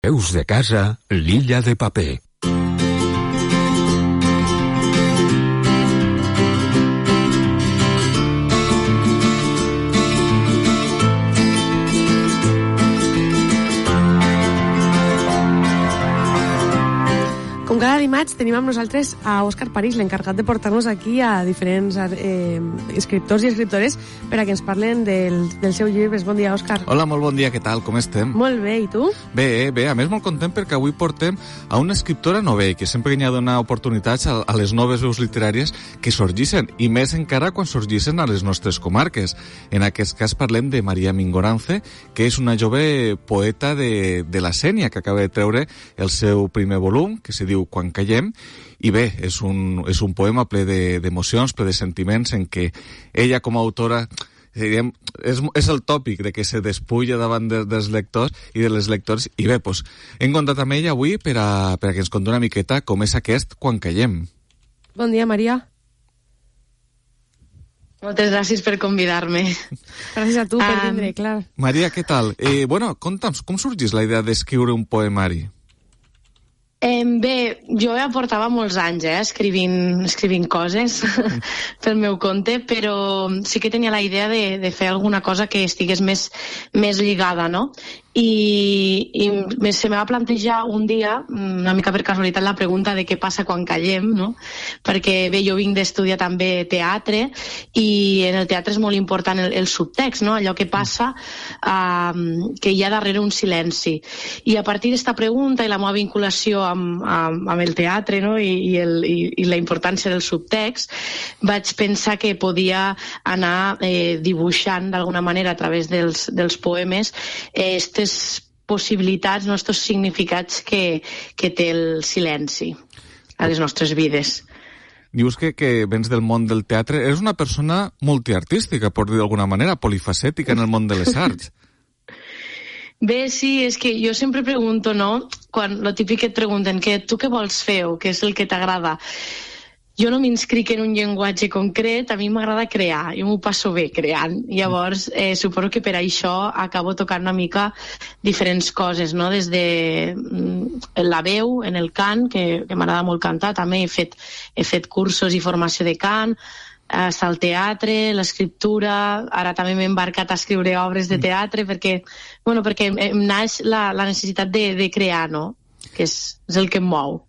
Hereus de casa, l'illa de paper. Com cada dimarts tenim amb nosaltres a Òscar París, l'encarregat de portar-nos aquí a diferents escriptors i escriptores per a que ens parlen dels seus llibres. Bon dia, Òscar. Hola, molt bon dia, què tal? Com estem? Molt bé, i tu? Bé, a més molt content perquè avui portem a una escriptora novell que sempre n'hi ha de donar oportunitats a les noves veus literàries que sorgissin, i més encara quan sorgissin a les nostres comarques. En aquest cas parlem de María Mingorance, que és una jove poeta de la Sénia, que acaba de treure el seu primer volum, que se diu Quan callem, i bé, és un poema ple d'emocions, ple de sentiments, en què ella com a autora és el tòpic de que se despulla davant dels lectors i de les lectores, i bé, doncs, hem comptat amb ella avui per a que ens conti una miqueta com és aquest Quan callem. Bon dia, Maria. Moltes gràcies per convidar-me. Gràcies a tu per vindre, clar. Maria, què tal? Conta'ns, com sorgís la idea d'escriure un poemari? Bé, jo ja portava molts anys escrivint coses pel meu compte, però sí que tenia la idea de fer alguna cosa que estigués més lligada, no? I se me va plantejar un dia, una mica per casualitat, la pregunta de què passa quan callem, no? Perquè bé, jo vinc d'estudiar també teatre, i en el teatre és molt important el subtext, no? Allò que passa, que hi ha darrere un silenci. I a partir d'esta pregunta i la meva vinculació amb el teatre, no? I la importància del subtext, vaig pensar que podia anar dibuixant d'alguna manera a través dels poemes aquestes possibilitats, estos significats que té el silenci a les nostres vides. Dius que vens del món del teatre. Eres una persona multiartística, per dir d'alguna manera, polifacètica en el món de les arts. Bé, sí, és que jo sempre pregunto, no? Quan lo típic que et pregunten, tu què vols fer o què és el que t'agrada? Jo no m'inscric en un llenguatge concret, a mi m'agrada crear, jo m'ho passo bé creant. Llavors, suposo que per això acabo tocant una mica diferents coses, no? Des de la veu, en el cant, que m'agrada molt cantar, també he fet cursos i formació de cant, està el teatre, l'escriptura, ara també m'he embarcat a escriure obres de teatre, perquè em naix la necessitat de crear, no? Que és el que em mou.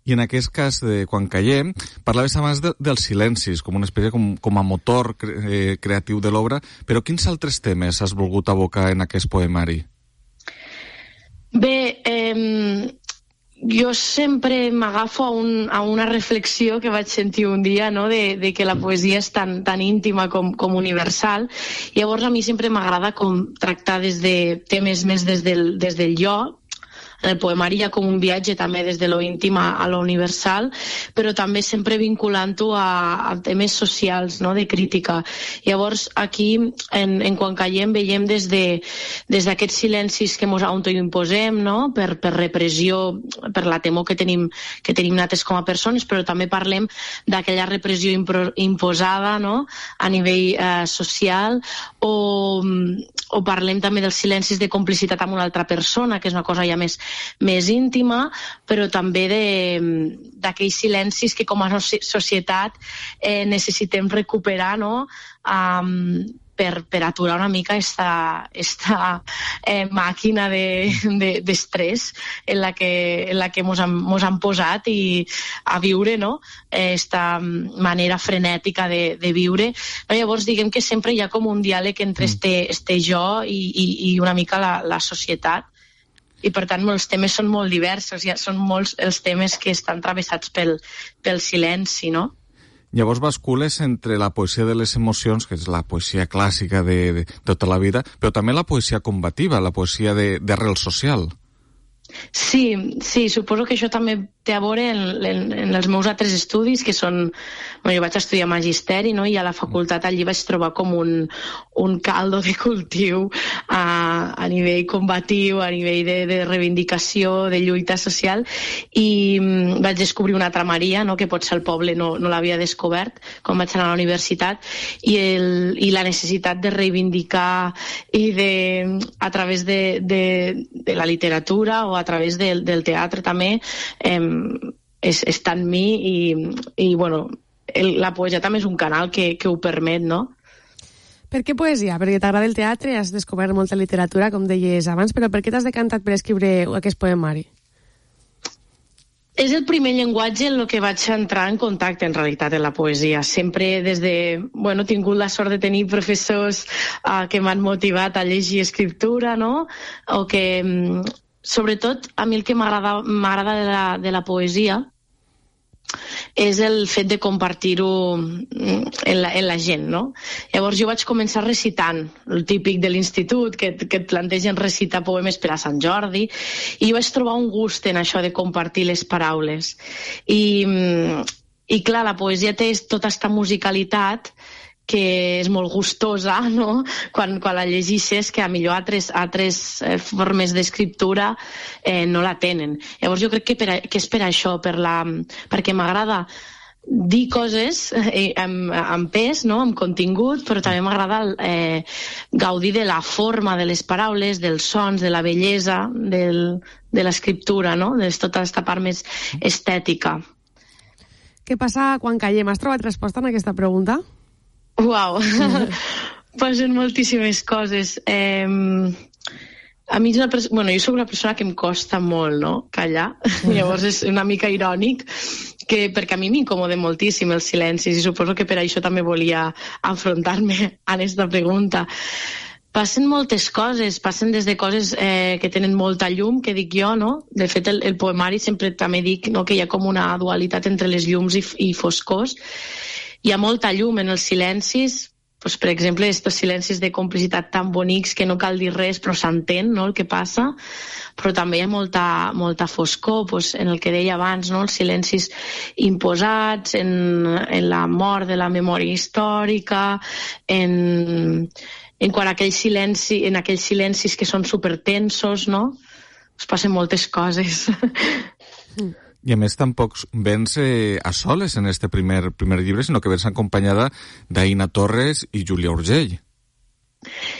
I en aquest cas, Quan callem, parlaves abans dels silencis, com una espècie com a motor creatiu de l'obra, però quins altres temes has volgut abocar en aquest poemari? Bé, jo sempre m'agafo a una reflexió que vaig sentir un dia, no? de que la poesia és tan íntima com universal. Llavors a mi sempre m'agrada tractar temes més des del jo. En el poemari hi ha com un viatge també des de lo íntim a lo universal, però també sempre vinculant-ho a temes socials, no? De crítica. Llavors, aquí, en Quan callem, veiem des d'aquests silencis que ens autoimposem, no? Per repressió, per la temor que tenim nosaltres com a persones, però també parlem d'aquella repressió imposada, no? A nivell social, o parlem també dels silencis de complicitat amb una altra persona, que és una cosa ja més íntima, però també d'aquells silencis que com a societat necessitem recuperar, no? Per aturar una mica esta màquina d'estrès en la que mos han posat i a viure, no? Esta manera frenètica de viure. Llavors, diguem que sempre hi ha com un diàleg entre este jo i una mica la societat. I, per tant, els temes són molt diversos, són molts els temes que estan travessats pel silenci, no? Llavors bascules entre la poesia de les emocions, que és la poesia clàssica de tota la vida, però també la poesia combativa, la poesia d'arrel social. Sí, suposo que això també té a veure en els meus altres estudis, que són... jo vaig estudiar magisteri, no? I a la facultat allí vaig trobar com un caldo de cultiu a nivell combatiu, a nivell de reivindicació, de lluita social, i vaig descobrir una altra Maria, no? Que potser el poble no l'havia descobert quan vaig anar a la universitat, i la necessitat de reivindicar i a través de la literatura o a a través del teatre també està en mi i bueno, la poesia també és un canal que ho permet, no? Per què poesia? Perquè t'agrada el teatre, has descobert molta literatura, com deies abans, però per què t'has decantat per escriure aquest poemari? És el primer llenguatge en el que vaig entrar en contacte, en realitat, en la poesia. Sempre des de... Bueno, he tingut la sort de tenir professors que m'han motivat a llegir escriptura, no? O que, sobretot, a mi el que m'agrada de la poesia és el fet de compartir-ho en la gent, no? Llavors jo vaig començar recitant, el típic de l'institut, que et plantegen recitar poemes per a Sant Jordi, i jo vaig trobar un gust en això de compartir les paraules. I clar, la poesia té tota aquesta musicalitat que és molt gustosa, no? Quan la llegeixes, que a millor altres formes d'escriptura no la tenen. Llavors jo crec que és per això, perquè m'agrada dir coses amb pes, no? Amb contingut, però també m'agrada gaudir de la forma de les paraules, dels sons, de la bellesa de l'escriptura, no? De tota aquesta part més estètica. Què passa quan callem? Has trobat resposta en aquesta pregunta? Uau, passen moltíssimes coses. A mi jo soc una persona que em costa molt, no?, callar. Llavors és una mica irònic, perquè a mi m'incomoda moltíssim els silencis i suposo que per això també volia afrontar-me a aquesta pregunta. Passen moltes coses, passen des de coses que tenen molta llum, que dic jo, no? De fet, el poemari sempre també dic, no?, que hi ha com una dualitat entre les llums i foscors. Hi ha molta llum en els silencis, doncs, per exemple, aquests silencis de complicitat tan bonics que no cal dir res però s'entén, no?, el que passa, però també hi ha molta foscor, doncs, en el que deia abans, no?, els silencis imposats, en la mort de la memòria històrica, en aquells silencis que són supertensos, no? Es passen moltes coses. I a més tampoc vens a soles en este primer llibre, sinó que vens acompanyada d'Aina Torres i Júlia Urgell.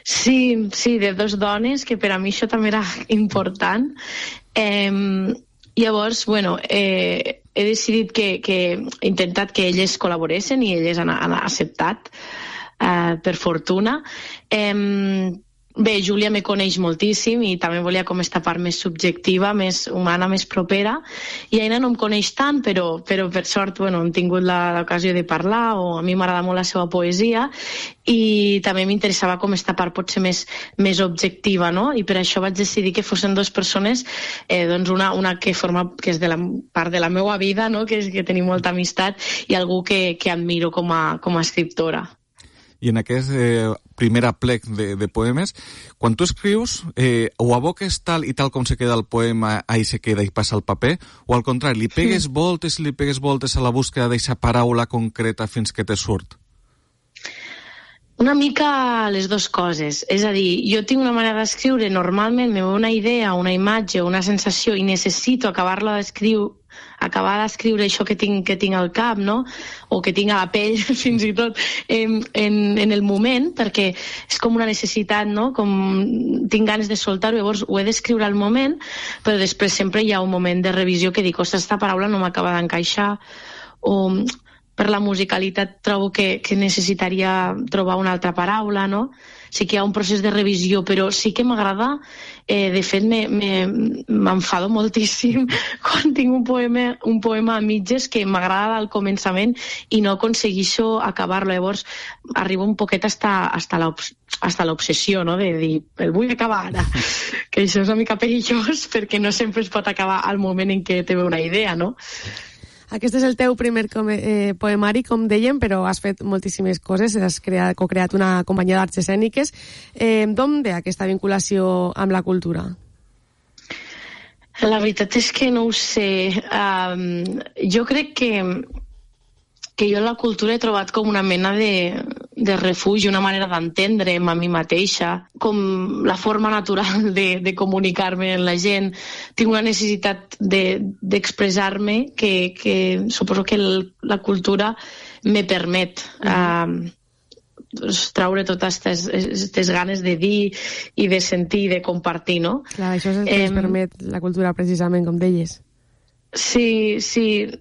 Sí, de dos dones, que per a mi això també era important. Llavors, he decidit que he intentat que elles col·laboressin i elles han acceptat, per fortuna. Bé, Júlia me coneix moltíssim i també volia com esta part més subjectiva, més humana, més propera, i Aina no em coneix tant, però per sort hem tingut l'ocasió de parlar, o a mi m'agrada molt la seva poesia, i també m'interessava com esta part pot ser més objectiva, no? I per això vaig decidir que fossin dues persones, doncs una que és de la part de la meva vida, no?, que tenim molta amistat, i algú que admiro com a escriptora. I en aquest primer aplec de poemes, quan tu escrius, ho aboques tal i tal com se queda el poema, ahí se queda i passa al paper, o al contrari, li pegues voltes a la búsqueda d'aquesta paraula concreta fins que te surt? Una mica les dues coses. És a dir, jo tinc una manera d'escriure, normalment me ve una idea, una imatge, una sensació, i necessito acabar d'escriure això que tinc al cap, no?, o que tinc a la pell, fins i tot, en el moment, perquè és com una necessitat, no?, com tinc ganes de soltar-ho, llavors ho he d'escriure al moment, però després sempre hi ha un moment de revisió que dic, ostres, aquesta paraula no m'acaba d'encaixar, o per la musicalitat trobo que necessitaria trobar una altra paraula, no? Sí que hi ha un procés de revisió, però sí que m'agrada, de fet m'enfado moltíssim quan tinc un poema a mitges que m'agrada al començament i no aconsegueixo acabar-lo, llavors arribo un poquet hasta l'obsessió, no?, de dir, el vull acabar ara, que això és una mica perillós perquè no sempre es pot acabar al moment en què te ve una idea, no? Aquest és el teu primer poemari, com dèiem, però has fet moltíssimes coses, has co-creat una companyia d'arts escèniques. D'on ve aquesta vinculació amb la cultura? La veritat és que no ho sé. Jo crec que jo la cultura he trobat com una mena de refugi, una manera d'entendre'm a mi mateixa, com la forma natural de comunicar-me amb la gent. Tinc una necessitat d'expressar-me que suposo que la cultura me permet. traure totes aquestes ganes de dir i de sentir i de compartir, no? Clar, això és el que ens permet la cultura, precisament, com deies. Sí,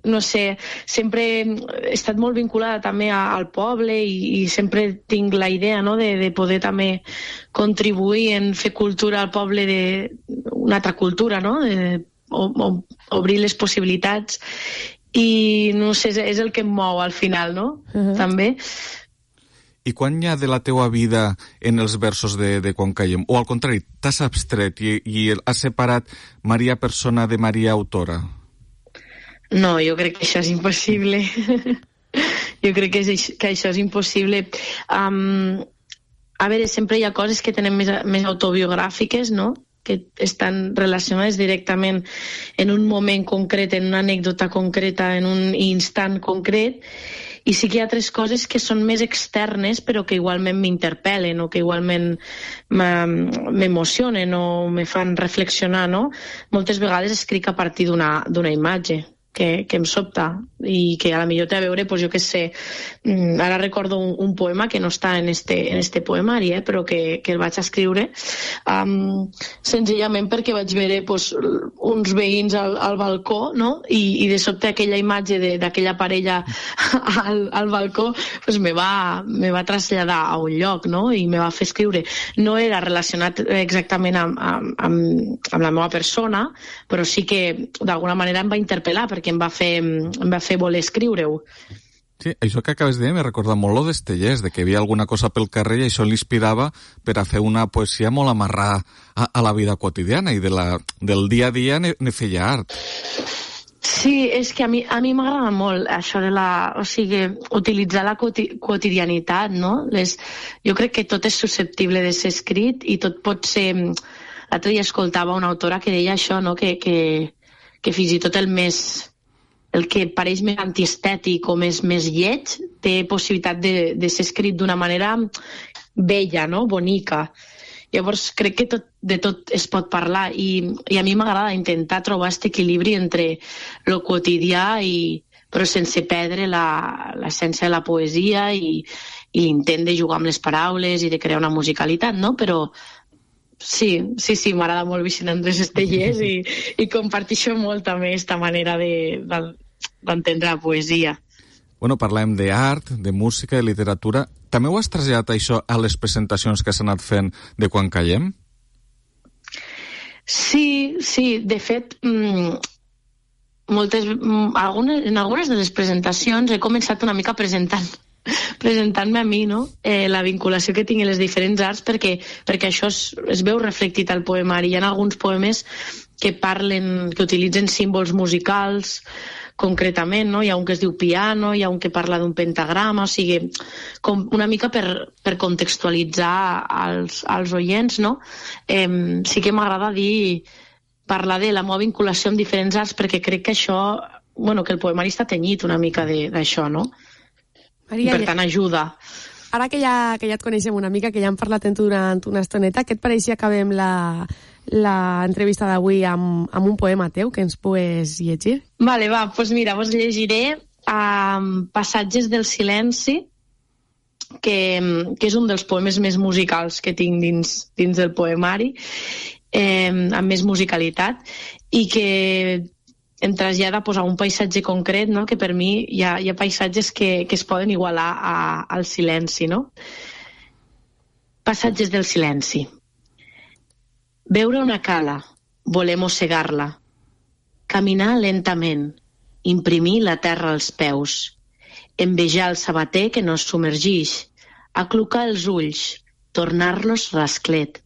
no sé, sempre he estat molt vinculada també al poble i sempre tinc la idea, no?, de poder també contribuir en fer cultura al poble d'una altra cultura, no?, obrir les possibilitats i, no sé, és el que em mou al final, no?, també. I quan hi ha de la teua vida en els versos de Quan callem? O al contrari, t'has abstret i has separat Maria persona de Maria autora? No, jo crec que això és impossible. Jo crec que això és impossible. A veure, sempre hi ha coses que tenen més autobiogràfiques, no?, que estan relacionades directament en un moment concret, en una anècdota concreta, en un instant concret, i sí que hi ha altres coses que són més externes però que igualment m'interpel·len o que igualment m'emocionen o me fan reflexionar, no? Moltes vegades escric a partir d'una imatge que em sobta i que a la millor té a veure, doncs jo què sé, ara recordo un poema que no està en este poemari, però que el vaig escriure senzillament perquè vaig veure uns veïns al balcó, no? I de sobte aquella imatge d'aquella parella al balcó me va traslladar a un lloc, no? I me va fer escriure. No era relacionat exactament amb la meva persona, però sí que d'alguna manera em va interpel·lar perquè em va fer voler escriure-ho. Sí, això que acabes de dir m'ha recordat molt lo d'Estellers, de que hi havia alguna cosa pel carrer i això l'inspirava per a fer una poesia molt amarrada a la vida quotidiana i del dia a dia ne feia art. Sí, és que a mi m'agrada molt això utilitzar la quotidianitat, no? Jo crec que tot és susceptible de ser escrit i tot pot ser... L'altre dia escoltava una autora que deia això, no? Que fins i tot el que pareix més antiestètic o més lleig té possibilitat de ser escrit d'una manera bella, no? Bonica. Llavors crec que de tot es pot parlar i a mi m'agrada intentar trobar aquest equilibri entre lo quotidià però sense perdre l'essència de la poesia i l'intent de jugar amb les paraules i de crear una musicalitat, no? Però sí, m'agrada molt Vicent Andrés Estellers i comparteixo molt també aquesta manera d'entendre la poesia. Bueno, parlem d'art, de música, de literatura. També ho has traslladat això a les presentacions que s'han anat fent de Quan callem? Sí, de fet, en algunes de les presentacions he començat una mica presentant-me a mi, no? La vinculació que tinc en les diferents arts perquè això es veu reflectit al poemari. Hi ha alguns poemes que utilitzen símbols musicals concretament, no? Hi ha un que es diu piano, hi ha un que parla d'un pentagrama, o sigui, com una mica per contextualitzar als oients, no? Sí que m'agrada parlar de la meva vinculació amb diferents arts perquè crec que això, que el poemari està tenyit una mica d'això, no? Maria, per tant, ajuda. Ara que ja et coneixem una mica, que ja hem parlat amb tu durant una estoneta, què et pareixia que acabem l'entrevista d'avui amb un poema teu que ens pugues llegir? Vale, doncs mira, vos llegiré Passatges del silenci, que és un dels poemes més musicals que tinc dins del poemari, amb més musicalitat, i que em trasllada a un paisatge concret, no? Que per mi hi ha paisatges que es poden igualar al silenci, no? Passatges del silenci. Veure una cala, voler mossegar-la. Caminar lentament, imprimir la terra als peus. Envejar el sabater que no es submergix. Aclucar els ulls, tornar-los rasclet.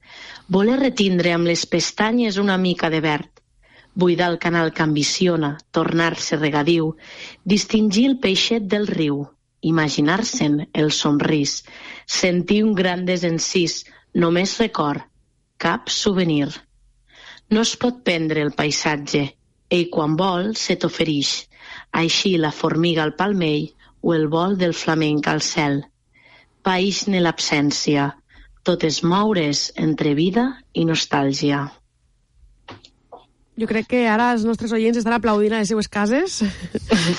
Voler retindre amb les pestanyes una mica de verd. Buidar el canal que ambiciona, tornar-se regadiu, distingir el peixet del riu, imaginar-se'n el somrís, sentir un gran desencís, només record, cap souvenir. No es pot prendre el paisatge, ell quan vol se t'oferix, així la formiga al palmell o el vol del flamenc al cel. Paix ne l'absència, tot és moure's entre vida i nostàlgia. Jo crec que ara els nostres oients estan aplaudint a les seues cases.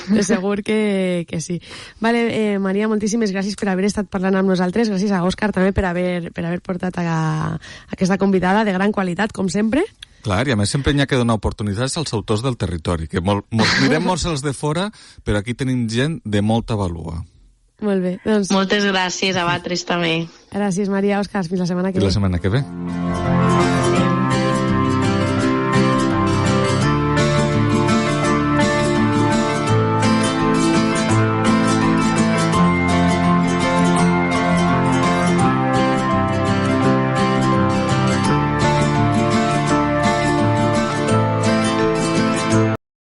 De segur que sí. Vale, Maria, moltíssimes gràcies per haver estat parlant amb nosaltres. Gràcies a Òscar també per haver portat aquesta convidada de gran qualitat, com sempre. Clar, i a més sempre n'hi ha que donar oportunitats als autors del territori, que mirem molts els de fora, però aquí tenim gent de molta valua. Molt bé, doncs... Moltes gràcies a vosaltres també. Gràcies, Maria, Òscar, fins la setmana que ve. Fins la setmana que ve.